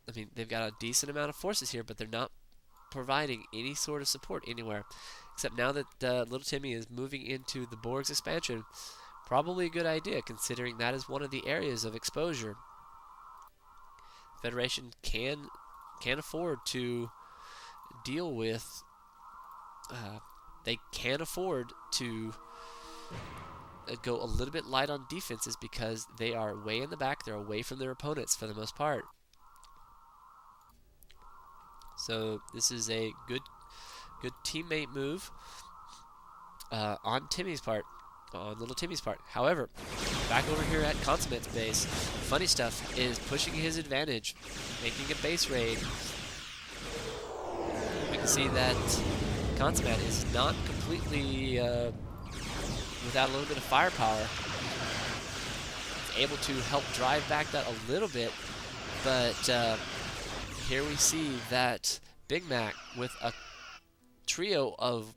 I mean, they've got a decent amount of forces here, but they're not providing any sort of support anywhere. Except now that Little Timmy is moving into the Borg's expansion, probably a good idea considering that is one of the areas of exposure. Federation can afford to deal with. They can afford to go a little bit light on defenses because they are way in the back. They're away from their opponents for the most part. So this is a good teammate move on Timmy's part, on Little Timmy's part. However, back over here at Consummate's base, Funny Stuff is pushing his advantage, making a base raid. We can see that Consummate is not completely without a little bit of firepower. He's able to help drive back that a little bit, but here we see that Big Mac with a trio of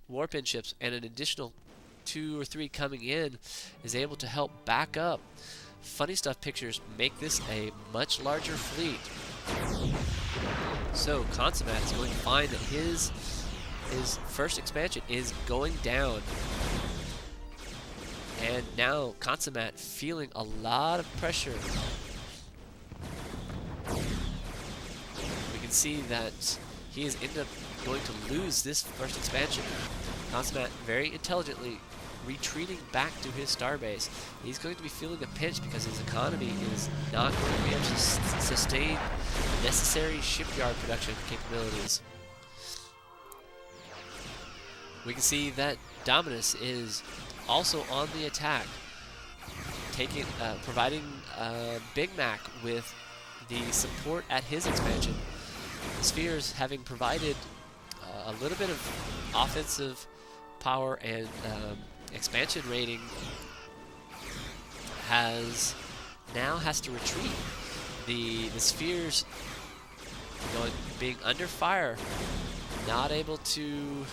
warpin ships and an additional 2 or 3 coming in is able to help back up Funny Stuff Pictures, make this a much larger fleet. So Consummate is going to find that his first expansion is going down. And now Consummate feeling a lot of pressure. We can see that he is ended up going to lose this first expansion. Consummate very intelligently retreating back to his starbase. He's going to be feeling a pinch because his economy is not going to be able to sustain necessary shipyard production capabilities. We can see that Dominus is also on the attack, providing Big Mac with the support at his expansion. The Spheres, having provided a little bit of offensive power and expansion rating, now has to retreat. The Spheres being under fire, not able to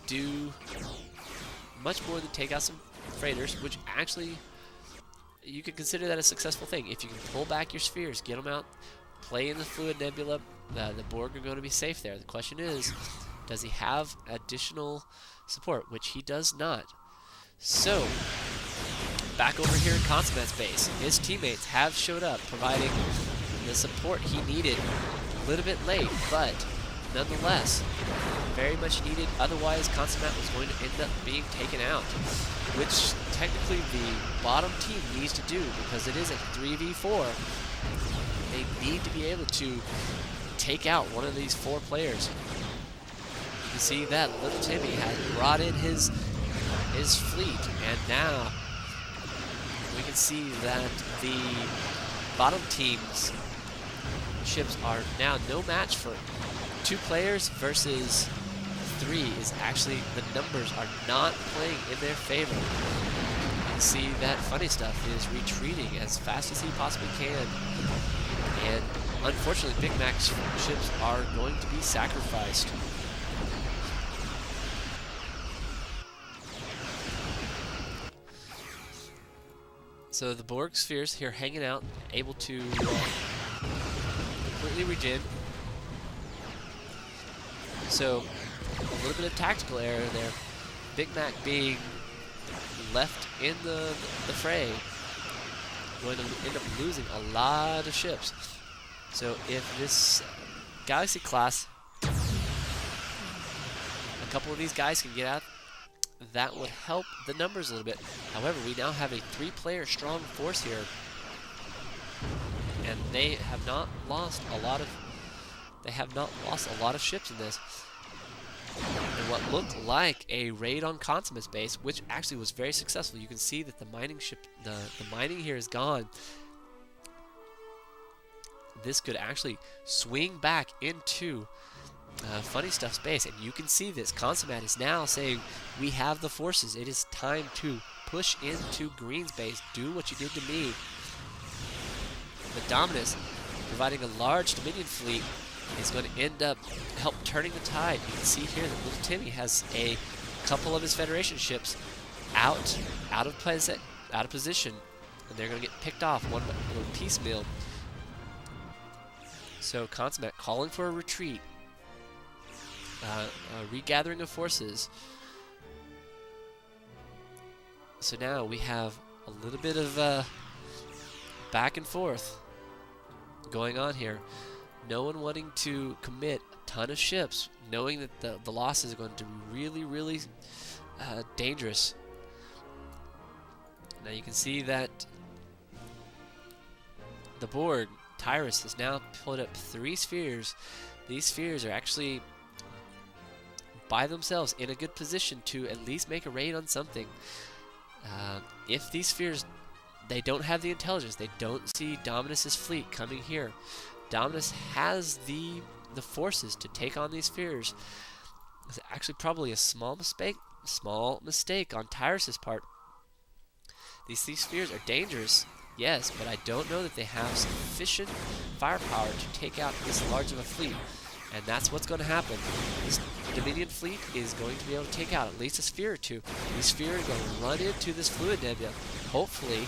do much more than take out some freighters, which actually you could consider that a successful thing. If you can pull back your Spheres, get them out, play in the Fluid Nebula, the Borg are going to be safe there. The question is, does he have additional support, which he does not. So, back over here in Consummate's base, his teammates have showed up, providing the support he needed a little bit late, but nonetheless, very much needed. Otherwise, Consummate was going to end up being taken out, which technically the bottom team needs to do because it is a 3v4. They need to be able to take out one of these 4 players. You can see that Little Timmy has brought in his fleet, and now we can see that the bottom team's ships are now no match for 2 players versus 3 is actually, the numbers are not playing in their favor. You can see that Funny Stuff is retreating as fast as he possibly can, and unfortunately Big Mac's ships are going to be sacrificed. So the Borg spheres here hanging out, able to completely regen. So a little bit of tactical error there. Big Mac being left in the fray, going to end up losing a lot of ships. So if this Galaxy class, a couple of these guys can get out, that would help the numbers a little bit. However, we now have a 3-player strong force here, and they have not lost a lot of ships in this. And what looked like a raid on Consummate's base, which actually was very successful. You can see that the mining ship, the mining here is gone. This could actually swing back into Funny Stuff's base, and you can see this. Consummate is now saying, we have the forces. It is time to push into Green's base. Do what you did to me. But Dominus, providing a large Dominion fleet, is going to end up turning the tide. You can see here that Little Timmy has a couple of his Federation ships out of position, and they're going to get picked off one piecemeal. So Consummate calling for a retreat, a regathering of forces. So now we have a little bit of back and forth going on here. No one wanting to commit a ton of ships, knowing that the losses are going to be really, really dangerous. Now you can see that the board, Tyrus, has now pulled up 3 spheres. These spheres are actually by themselves in a good position to at least make a raid on something. If these spheres, they don't have the intelligence, they don't see Dominus's fleet coming here. Dominus has the forces to take on these spheres. It's actually probably a small mistake on Tyrus's part. These spheres are dangerous, yes, but I don't know that they have sufficient firepower to take out this large of a fleet. And that's what's going to happen. This Dominion fleet is going to be able to take out at least a sphere or 2. These spheres are going to run into this fluid nebula, hopefully,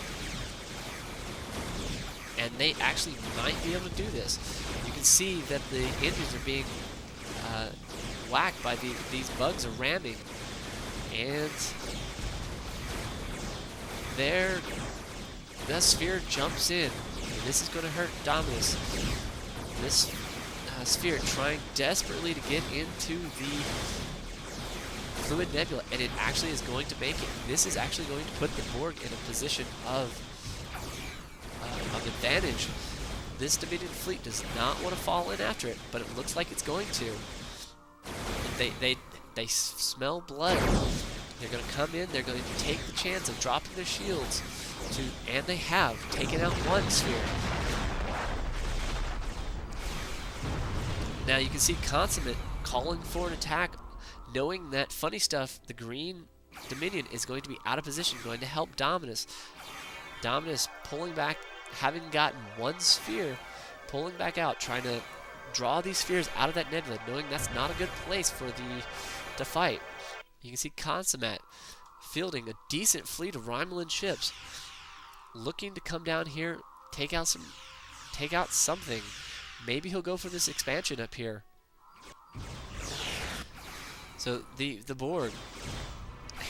and they actually might be able to do this. You can see that the engines are being whacked by these bugs are ramming, and there the sphere jumps in. And this is going to hurt Dominus. This sphere trying desperately to get into the fluid nebula, and it actually is going to make it. This is actually going to put the Borg in a position of advantage. This Dominion fleet does not want to fall in after it, but it looks like it's going to. They smell blood. They're going to come in. They're going to take the chance of dropping their shields, and they have taken out 1 sphere. Now you can see Consummate calling for an attack, knowing that funny stuff, the green Dominion is going to be out of position, going to help Dominus. Dominus pulling back, having gotten 1 sphere, pulling back out, trying to draw these spheres out of that nebula, knowing that's not a good place for to fight. You can see Consummate fielding a decent fleet of Romulan ships, looking to come down here, take out something. Maybe he'll go for this expansion up here. So the Borg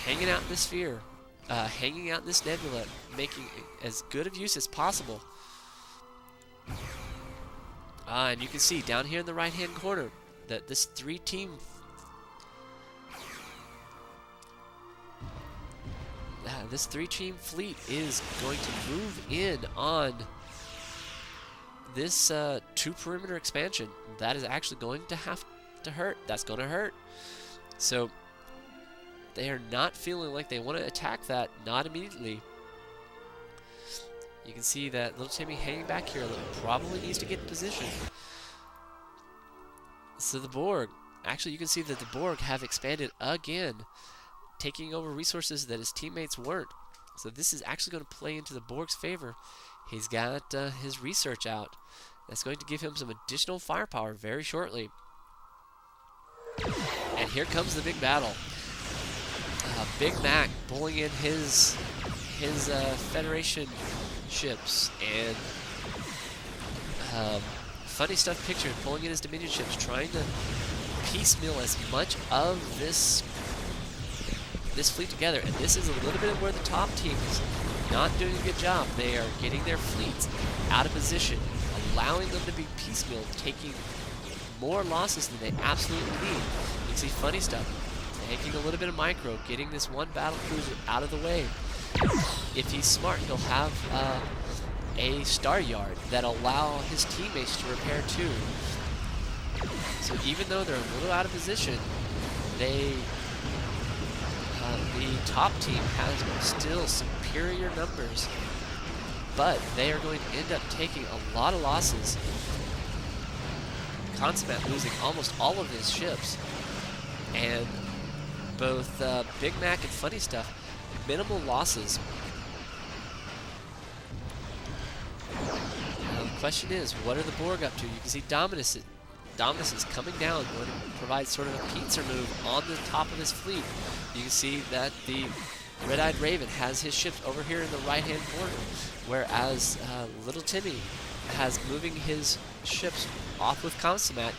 hanging out in this sphere, hanging out in this nebula, making as good of use as possible. And you can see down here in the right-hand corner that this 3-team fleet is going to move in on this 2-perimeter expansion. That is actually going to have to hurt. That's going to hurt. So they are not feeling like they want to attack that, not immediately. You can see that little Timmy hanging back here probably needs to get in position. So the Borg, actually you can see that the Borg have expanded again, taking over resources that his teammates weren't. So this is actually going to play into the Borg's favor. He's got his research out. That's going to give him some additional firepower very shortly. And here comes the big battle. Big Mac pulling in his Federation ships, and funny stuff pictured pulling in his Dominion ships, trying to piecemeal as much of this fleet together. And this is a little bit of where the top team is not doing a good job. They are getting their fleets out of position, allowing them to be piecemeal, taking more losses than they absolutely need. You can see funny stuff, taking a little bit of micro, getting this 1 battle cruiser out of the way. If he's smart, he'll have a star yard that'll allow his teammates to repair too. So even though they're a little out of position, the top team has still superior numbers, but they are going to end up taking a lot of losses. Consummate losing almost all of his ships, and both Big Mac and Funny Stuff, minimal losses. The question is, what are the Borg up to? You can see Dominus is coming down, going to provide sort of a pincer move on the top of his fleet. You can see that the Red-Eyed Raven has his ships over here in the right-hand corner, whereas Little Timmy has moving his ships off with Consumat.